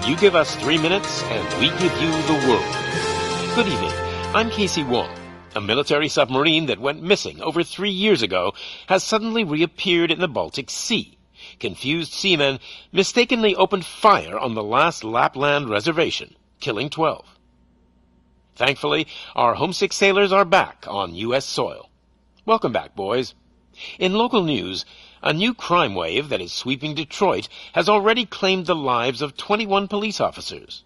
You give us 3 minutes, and we give you the world. Good evening. I'm Casey Wong. A military submarine that went missing over 3 years ago has suddenly reappeared in the Baltic Sea. Confused seamen mistakenly opened fire on the last Lapland reservation, killing 12. Thankfully, our homesick sailors are back on U.S. soil. Welcome back, boys. In local news, a new crime wave that is sweeping Detroit has already claimed the lives of 21 police officers.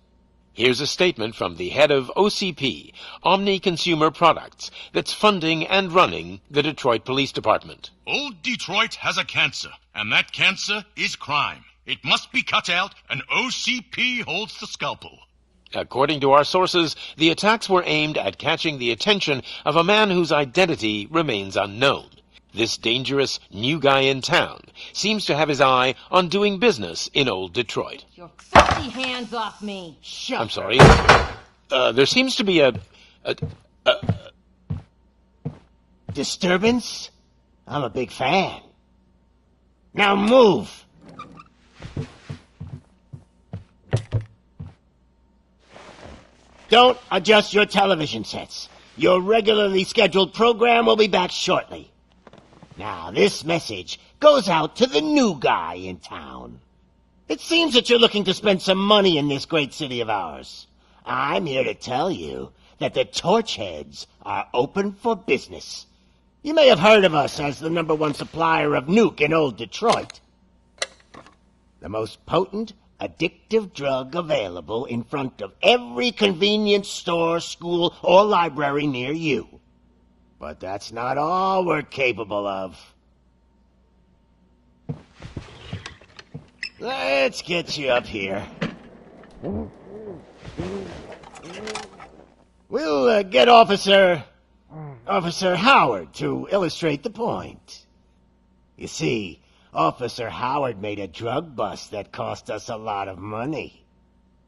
Here's a statement from the head of OCP, Omni Consumer Products, that's funding and running the Detroit Police Department. Old Detroit has a cancer, and that cancer is crime. It must be cut out, and OCP holds the scalpel. According to our sources, the attacks were aimed at catching the attention of a man whose identity remains unknown. This dangerous new guy in town seems to have his eye on doing business in old Detroit. Your filthy hands off me! Shut I'm sorry. There seems to be a disturbance? I'm a big fan. Now move! Don't adjust your television sets. Your regularly scheduled program will be back shortly. Now, this message goes out to the new guy in town. It seems that you're looking to spend some money in this great city of ours. I'm here to tell you that the Torchheads are open for business. You may have heard of us as the #1 supplier of nuke in old Detroit. The most potent, addictive drug available in front of every convenience store, school, or library near you. But that's not all we're capable of. Let's get you up here. We'll get Officer Howard to illustrate the point. You see, Officer Howard made a drug bust that cost us a lot of money.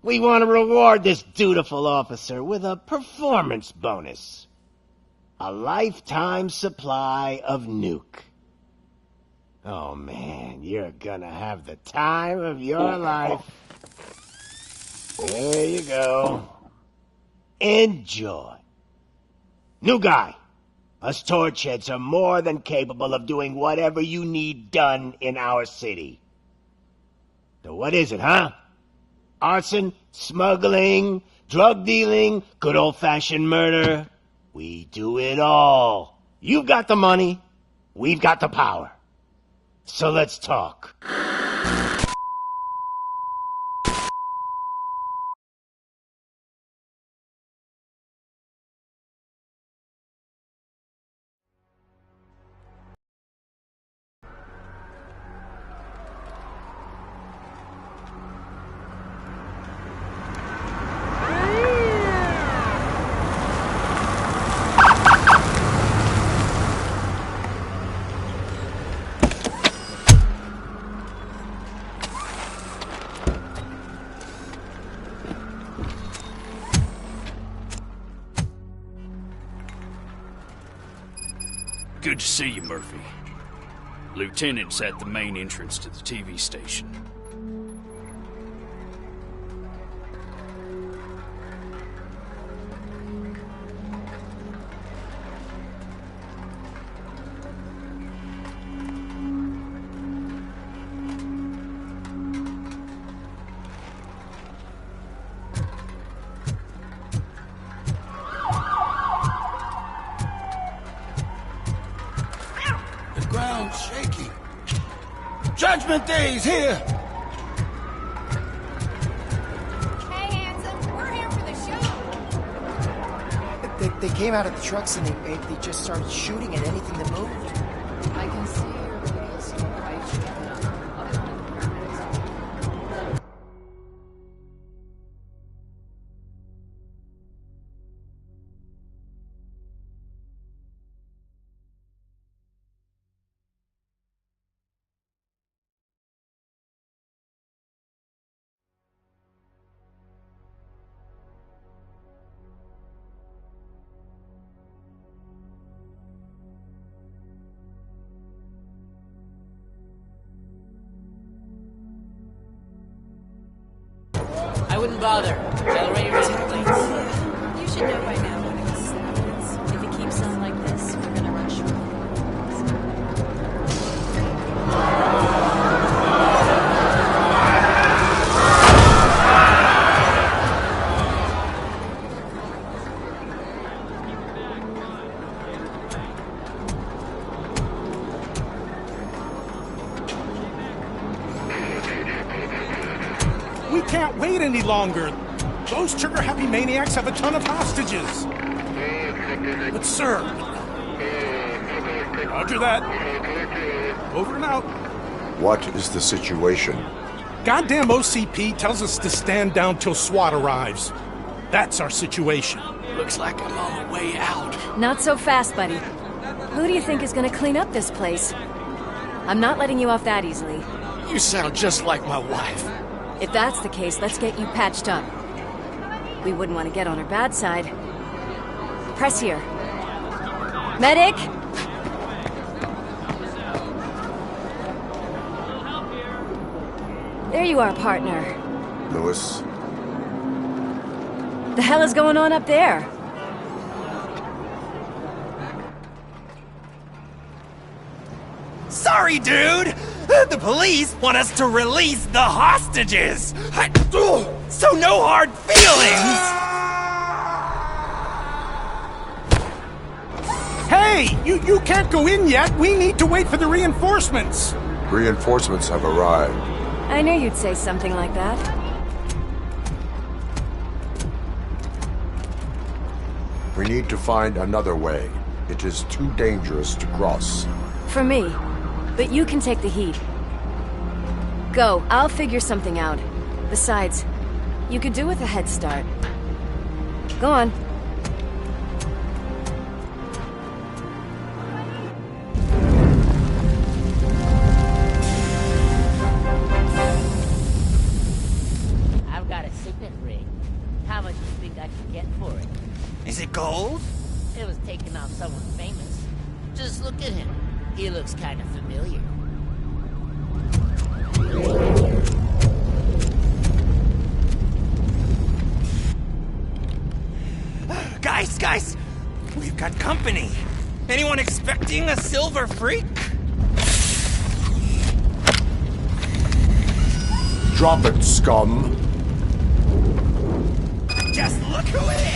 We want to reward this dutiful officer with a performance bonus. A lifetime supply of nuke. Oh man, you're gonna have the time of your life. There you go. Enjoy. New guy, us Torchheads are more than capable of doing whatever you need done in our city. So what is it, huh? Arson, smuggling, drug dealing, good old-fashioned murder? We do it all. You've got the money, we've got the power. So let's talk. Good to see you, Murphy. Lieutenant's at the main entrance to the TV station. Shaky. Judgment Day's here! Hey, handsome, we're here for the show! They came out of the trucks and they just started shooting at anything that moved. I can see your little store right shooting up. I'll be calling the paramedics. wouldn't bother. Accelerator isn't plates. You should know by now what it is evidence. If it keeps on like this, we're gonna run short. We can't wait any longer. Those trigger-happy maniacs have a ton of hostages. But sir... Roger that. Over and out. What is the situation? Goddamn OCP tells us to stand down till SWAT arrives. That's our situation. Looks like I'm on the way out. Not so fast, buddy. Who do you think is gonna clean up this place? I'm not letting you off that easily. You sound just like my wife. If that's the case, let's get you patched up. We wouldn't want to get on her bad side. Press here. Medic! There you are, partner. Lewis? The hell is going on up there? Sorry, dude! The police want us to release the hostages! So no hard feelings! Hey! You can't go in yet! We need to wait for the reinforcements! Reinforcements have arrived. I knew you'd say something like that. We need to find another way. It is too dangerous to cross. For me. But you can take the heat. Go, I'll figure something out. Besides, you could do with a head start. Go on. I've got a signet ring. How much do you think I could get for it? Is it gold? It was taken off someone famous. Just look at him. He looks kind of familiar. Guys! We've got company. Anyone expecting a silver freak? Drop it, scum! Just look who it is!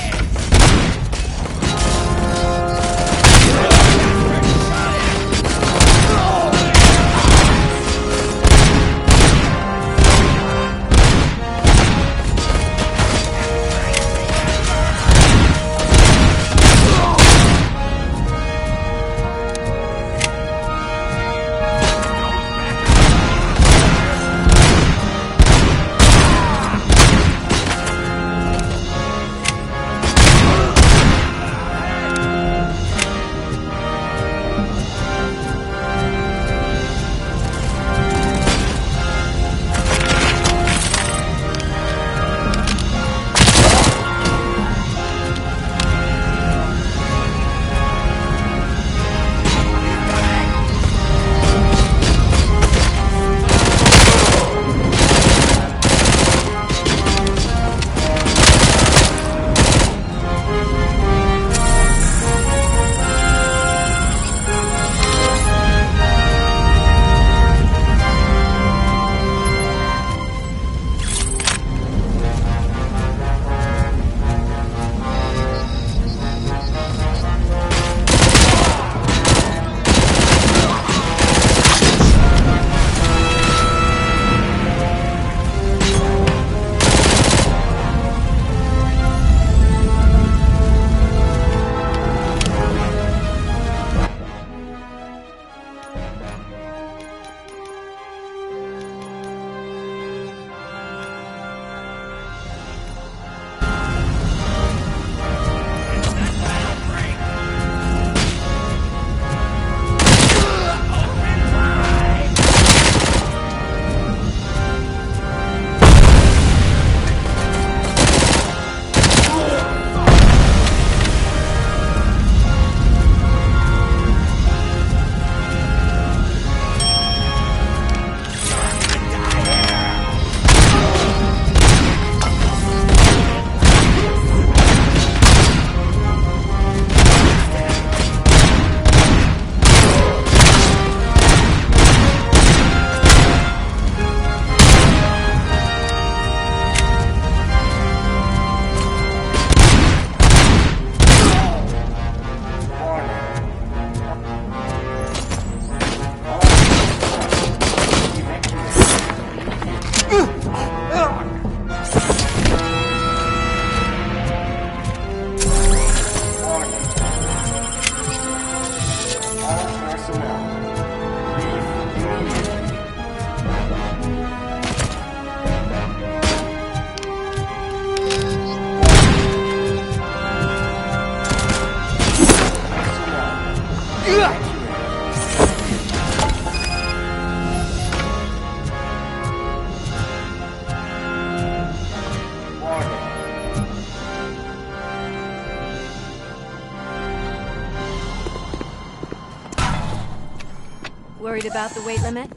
Worried about the weight limit?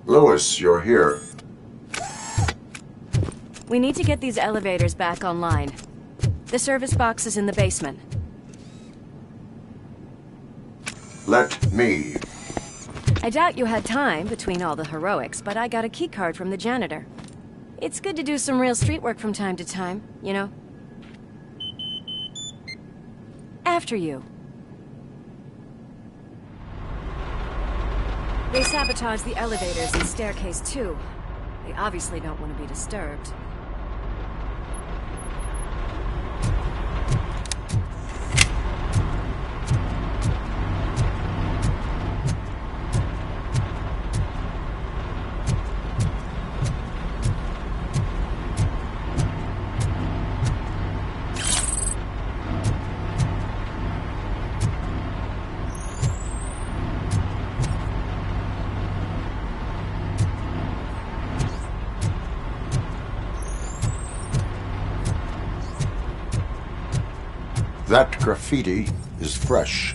Lewis, you're here. We need to get these elevators back online. The service box is in the basement. Let me. I doubt you had time between all the heroics, but I got a keycard from the janitor. It's good to do some real street work from time to time, you know? After you. They sabotaged the elevators and staircase too. They obviously don't want to be disturbed. That graffiti is fresh.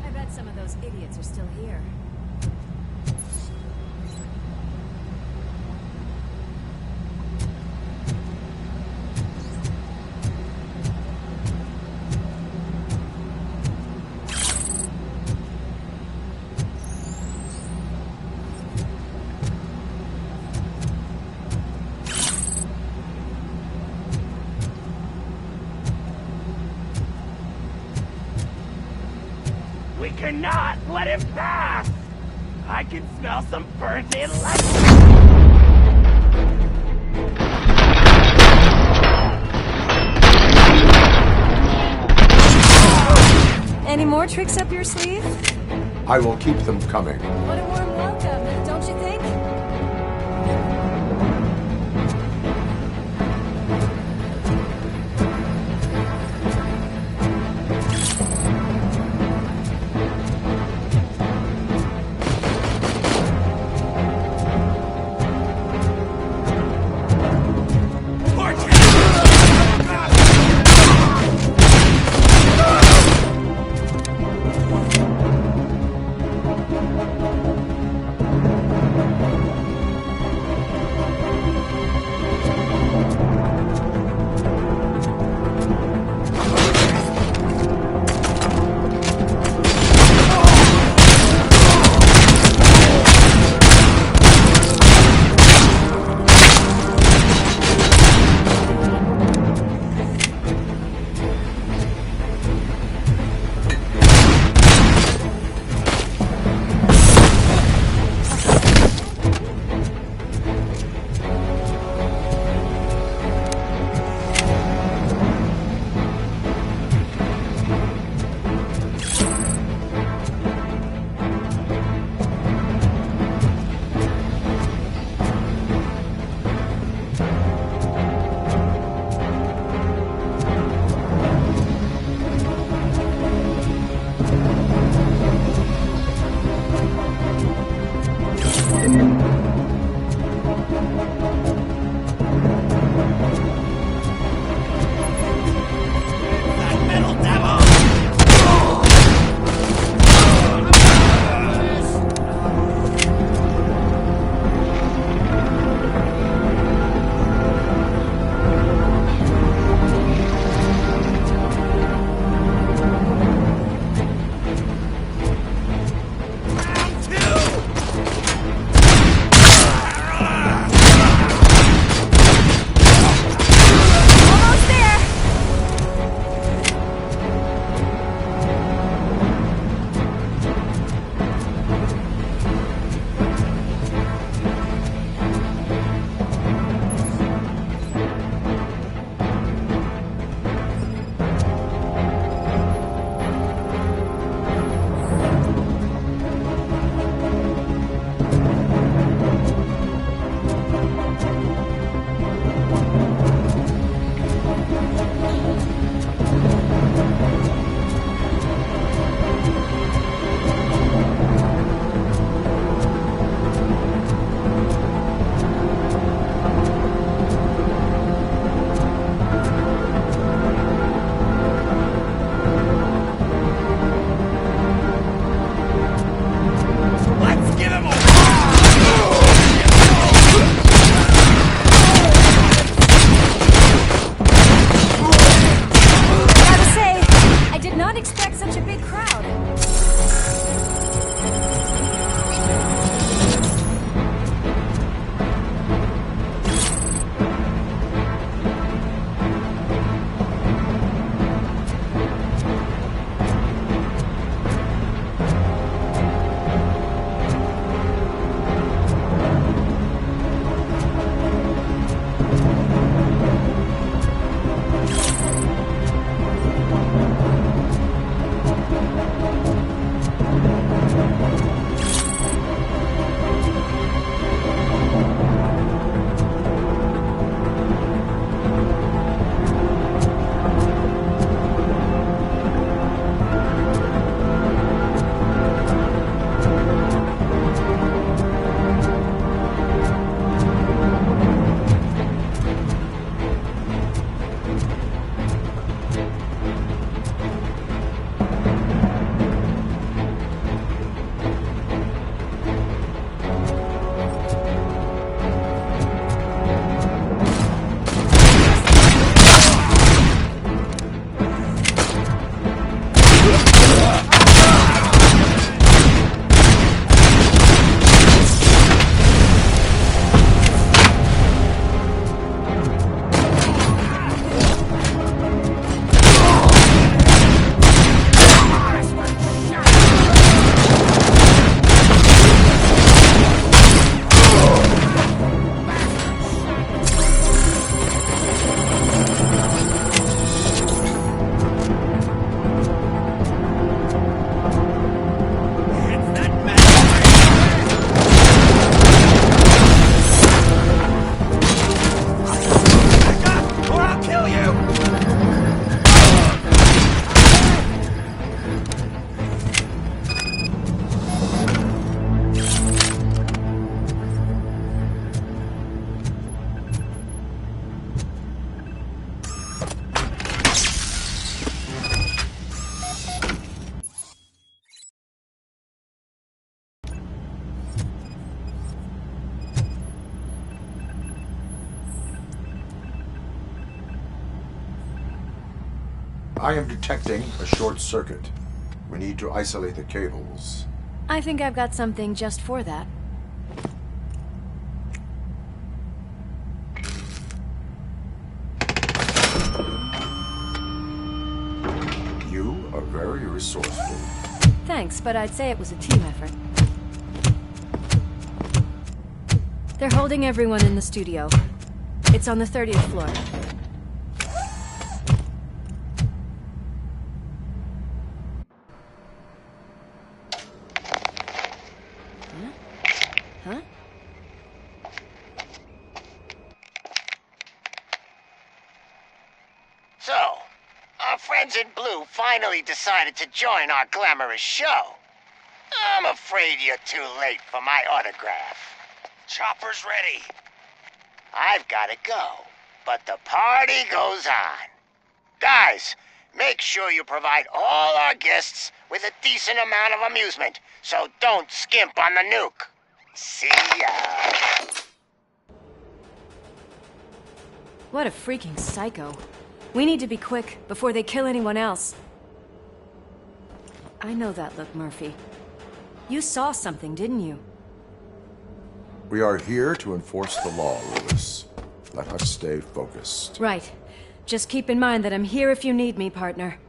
I bet some of those idiots are still here. cannot let him pass! I can smell some burnt electric! Any more tricks up your sleeve? I will keep them coming. What a warm welcome, don't you think? I am detecting a short circuit. We need to isolate the cables. I think I've got something just for that. You are very resourceful. Thanks, but I'd say it was a team effort. They're holding everyone in the studio. It's on the 30th floor. Huh? So, our friends in blue finally decided to join our glamorous show. I'm afraid you're too late for my autograph. Chopper's ready. I've got to go, but the party goes on. Guys, make sure you provide all our guests with a decent amount of amusement, so don't skimp on the nuke. See ya. What a freaking psycho. We need to be quick before they kill anyone else. I know that look, Murphy. You saw something, didn't you? We are here to enforce the law, Lewis. Let us stay focused. Right. Just keep in mind that I'm here if you need me, partner.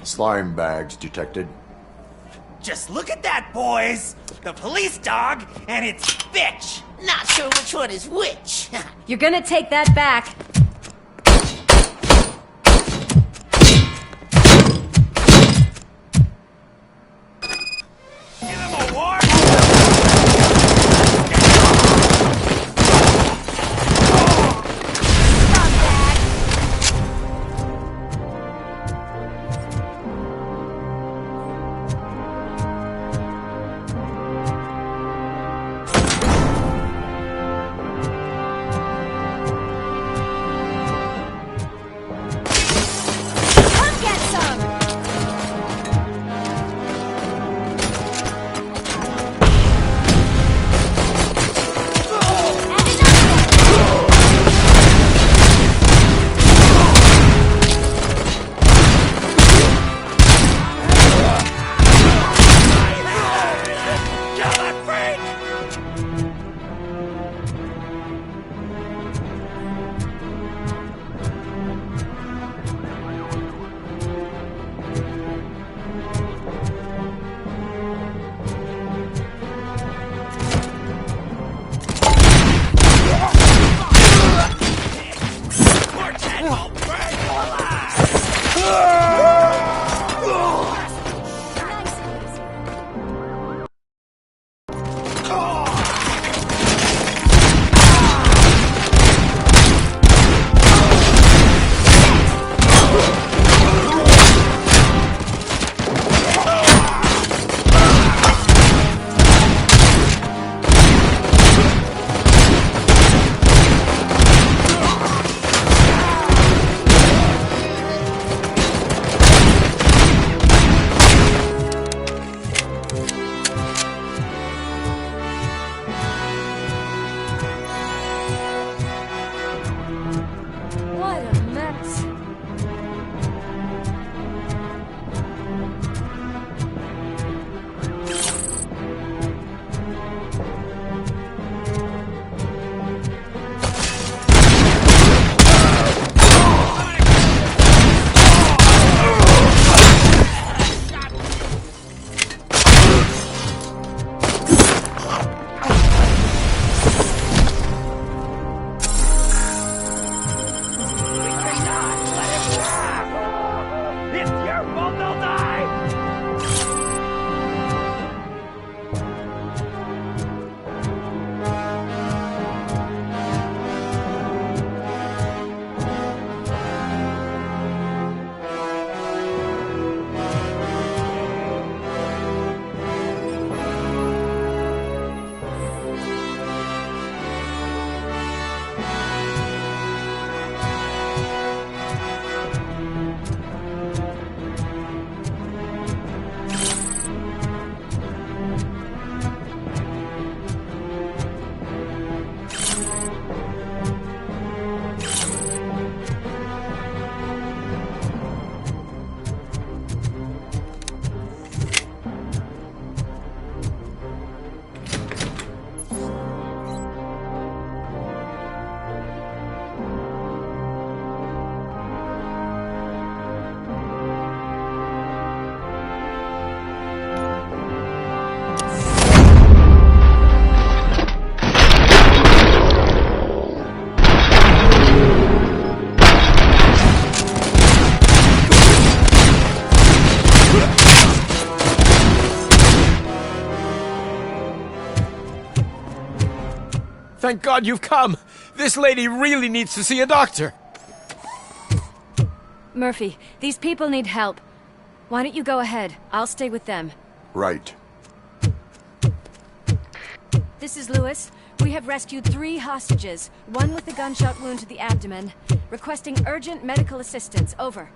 Slime bags detected. Just look at that, boys! The police dog and its bitch! Not sure which one is which. You're gonna take that back. Give him a war! Thank God you've come. This lady really needs to see a doctor. Murphy, these people need help. Why don't you go ahead? I'll stay with them. Right. This is Lewis. We have rescued 3 hostages, one with a gunshot wound to the abdomen. Requesting urgent medical assistance. Over.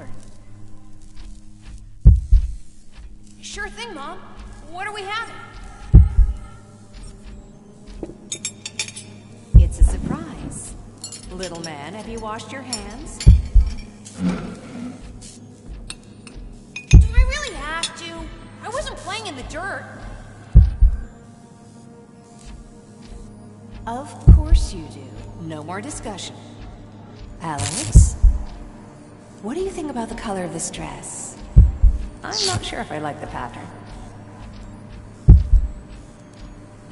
over. Sure thing, Mom. What are we having? It's a surprise. Little man, have you washed your hands? Do I really have to? I wasn't playing in the dirt. Of course you do. No more discussion. Alex, what do you think about the color of this dress? I'm not sure if I like the pattern.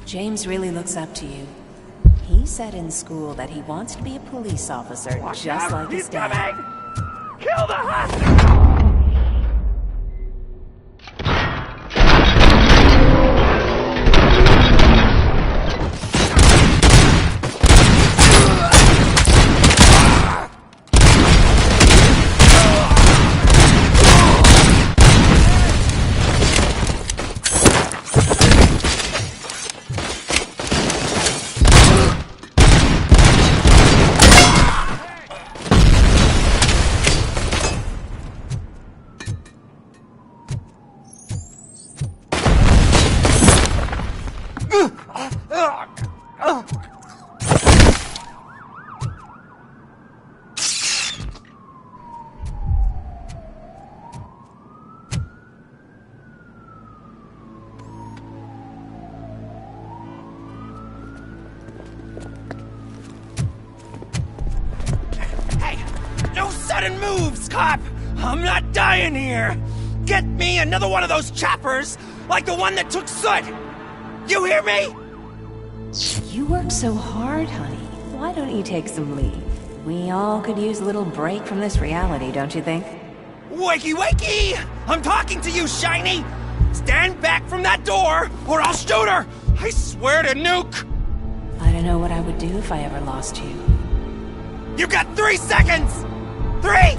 James really looks up to you. He said in school that he wants to be a police officer just like his dad. Kill the hostage! Sudden moves, cop! I'm not dying here! Get me another one of those choppers, like the one that took Soot! You hear me? You work so hard, honey. Why don't you take some leave? We all could use a little break from this reality, don't you think? Wakey, wakey! I'm talking to you, Shiny! Stand back from that door, or I'll shoot her! I swear to nuke! I don't know what I would do if I ever lost you. You got 3 seconds! 3!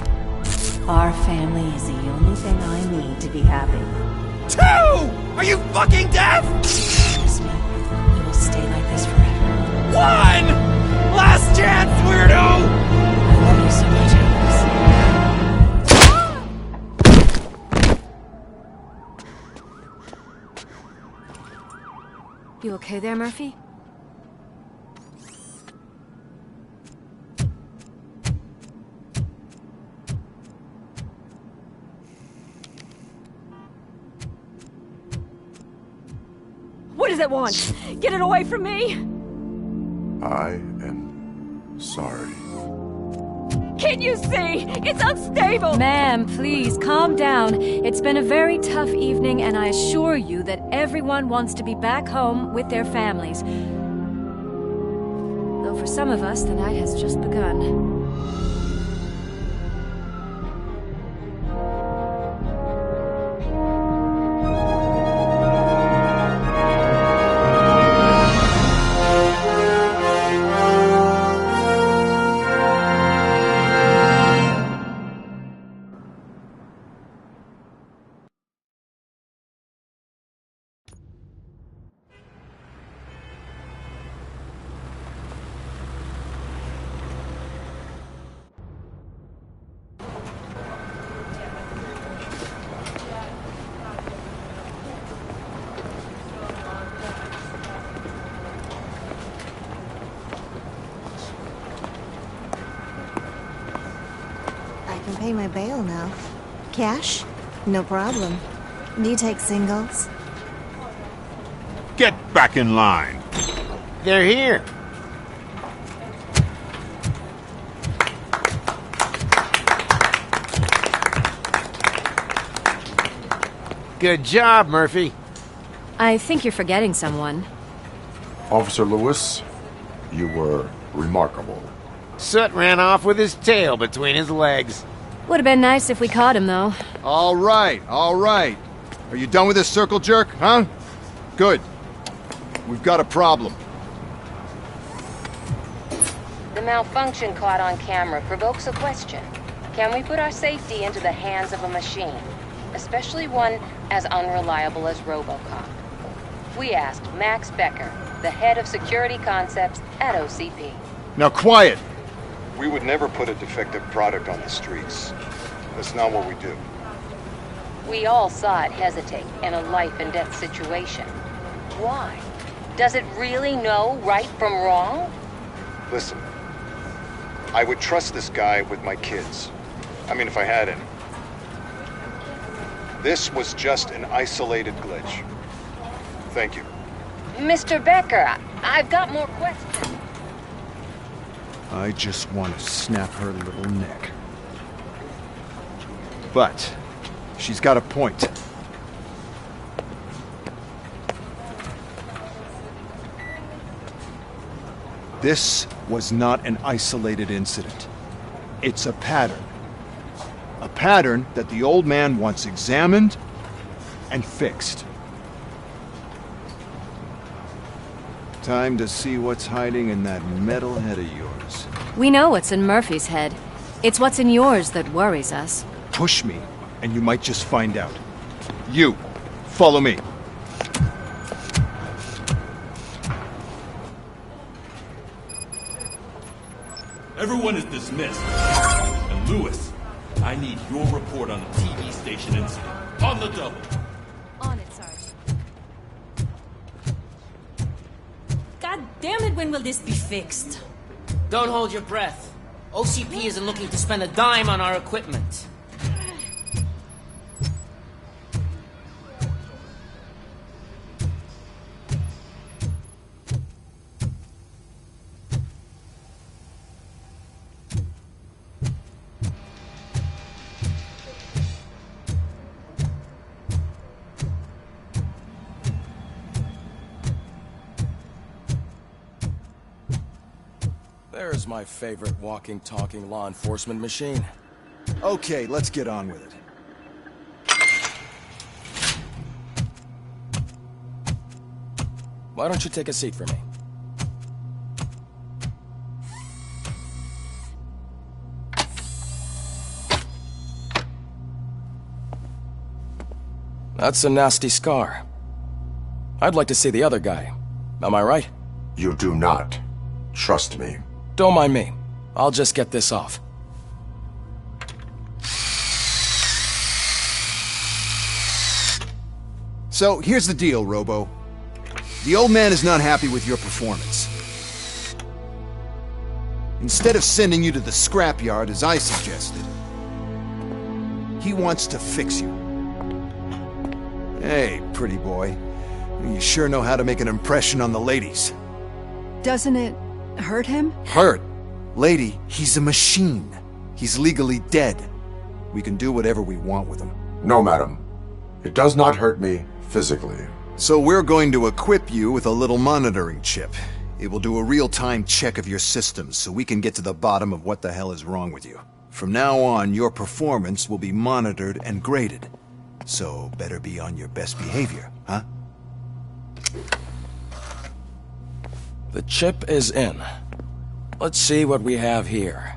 Our family is the only thing I need to be happy. 2! Are you fucking deaf? Trust me, we will stay like this forever. 1! Last chance, weirdo! I love you so much, Alex. You okay there, Murphy? What does it want? Get it away from me! I am sorry. Can't you see? It's unstable! Ma'am, please, calm down. It's been a very tough evening, and I assure you that everyone wants to be back home with their families. Though for some of us, the night has just begun. I can pay my bail now. Cash? No problem. Do you take singles? Get back in line. They're here. Good job, Murphy. I think you're forgetting someone. Officer Lewis, you were remarkable. Soot ran off with his tail between his legs. Would have been nice if we caught him, though. All right, all right. Are you done with this circle jerk, huh? Good. We've got a problem. The malfunction caught on camera provokes a question. Can we put our safety into the hands of a machine? Especially one as unreliable as Robocop. We asked Max Becker, the head of security concepts at OCP. Now quiet! We would never put a defective product on the streets. That's not what we do. We all saw it hesitate in a life-and-death situation. Why? Does it really know right from wrong? Listen, I would trust this guy with my kids. I mean, if I had any. This was just an isolated glitch. Thank you. Mr. Becker, I've got more questions. I just want to snap her little neck. But she's got a point. This was not an isolated incident. It's a pattern. A pattern that the old man wants examined and fixed. Time to see what's hiding in that metal head of yours. We know what's in Murphy's head. It's what's in yours that worries us. Push me, and you might just find out. You, follow me. Everyone is dismissed. And Lewis, I need your report on the TV station incident. On the double. On it, Sarge. God damn it, when will this be fixed? Don't hold your breath. OCP isn't looking to spend a dime on our equipment. There's my favorite walking, talking law enforcement machine. Okay, let's get on with it. Why don't you take a seat for me? That's a nasty scar. I'd like to see the other guy. Am I right? You do not. Trust me. Don't mind me. I'll just get this off. So, here's the deal, Robo. The old man is not happy with your performance. Instead of sending you to the scrapyard, as I suggested, he wants to fix you. Hey, pretty boy. You sure know how to make an impression on the ladies. Doesn't it hurt him? Hurt? Lady, he's a machine. He's legally dead. We can do whatever we want with him. No, madam. It does not hurt me physically. So we're going to equip you with a little monitoring chip. It will do a real-time check of your systems so we can get to the bottom of what the hell is wrong with you. From now on, your performance will be monitored and graded. So better be on your best behavior, huh? The chip is in. Let's see what we have here.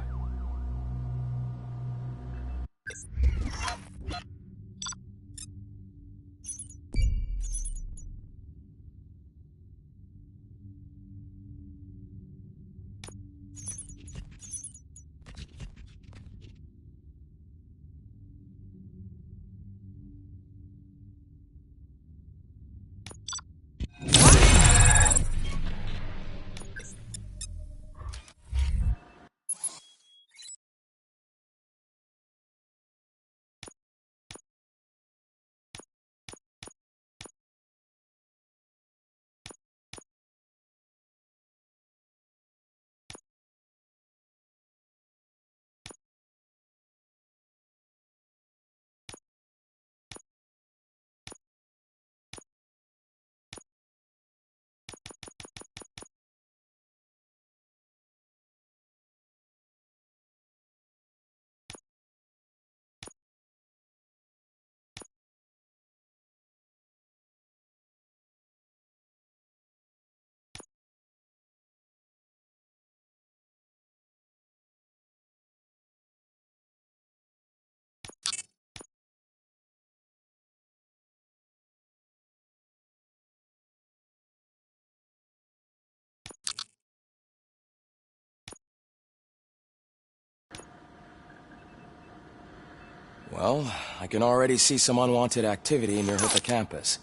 Well, I can already see some unwanted activity near Hippocampus.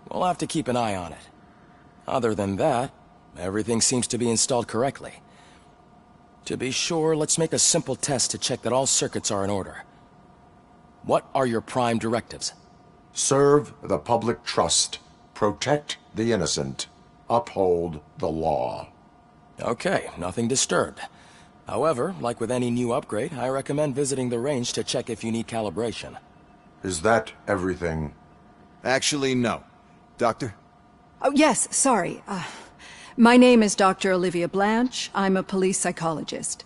We'll have to keep an eye on it. Other than that, everything seems to be installed correctly. To be sure, let's make a simple test to check that all circuits are in order. What are your prime directives? Serve the public trust. Protect the innocent. Uphold the law. Okay, nothing disturbed. However, like with any new upgrade, I recommend visiting the range to check if you need calibration. Is that everything? Actually, no. Doctor? Oh, yes, sorry. My name is Dr. Olivia Blanche. I'm a police psychologist.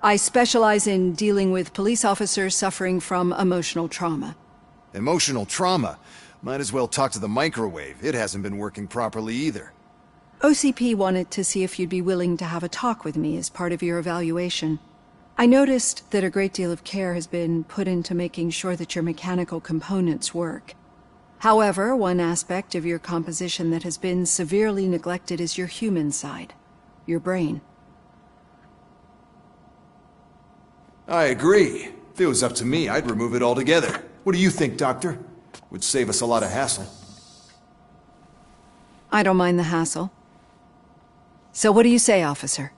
I specialize in dealing with police officers suffering from emotional trauma. Emotional trauma? Might as well talk to the microwave. It hasn't been working properly either. OCP wanted to see if you'd be willing to have a talk with me as part of your evaluation. I noticed that a great deal of care has been put into making sure that your mechanical components work. However, one aspect of your composition that has been severely neglected is your human side, your brain. I agree. If it was up to me, I'd remove it altogether. What do you think, Doctor? Would save us a lot of hassle. I don't mind the hassle. So what do you say, officer?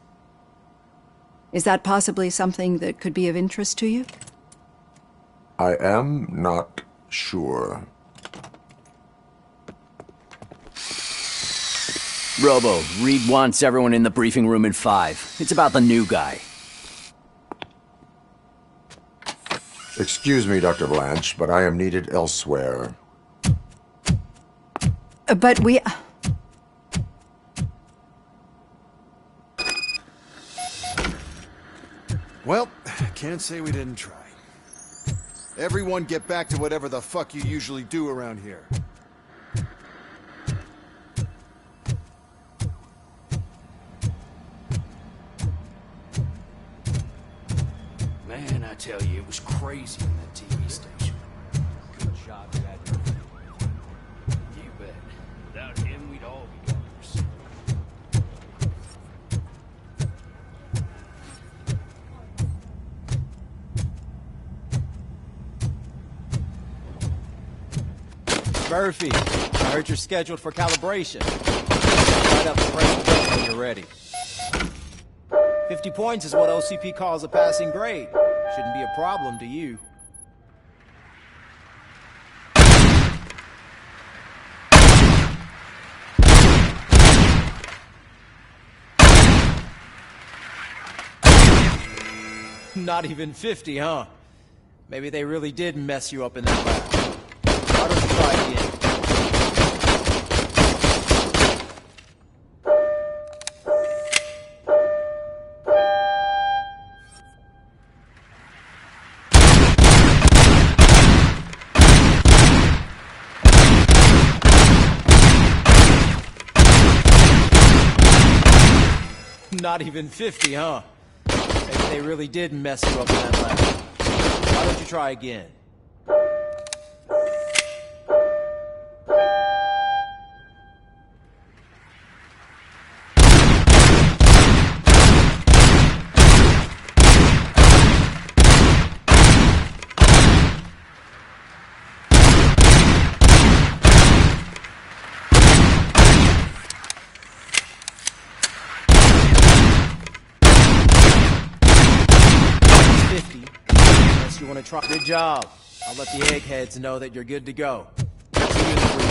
Is that possibly something that could be of interest to you? I am not sure. Robo, Reed wants everyone in the briefing room in 5. It's about the new guy. Excuse me, Dr. Blanche, but I am needed elsewhere. But we... Well, can't say we didn't try. Everyone get back to whatever the fuck you usually do around here. Man, I tell you, it was crazy in that TV station. Good job, Dad. You bet. Without him, we'd all be governors. Murphy, I heard you're scheduled for calibration. Write up the presentation when you're ready. 50 points is what OCP calls a passing grade. Shouldn't be a problem to you. Not even 50, huh? Maybe they really did mess you up in that lab. Why don't you try again? Not even 50, huh? Maybe they really did mess you up in that lab. Why don't you try again? You want to try? Good job. I'll let the eggheads know that you're good to go. See you in the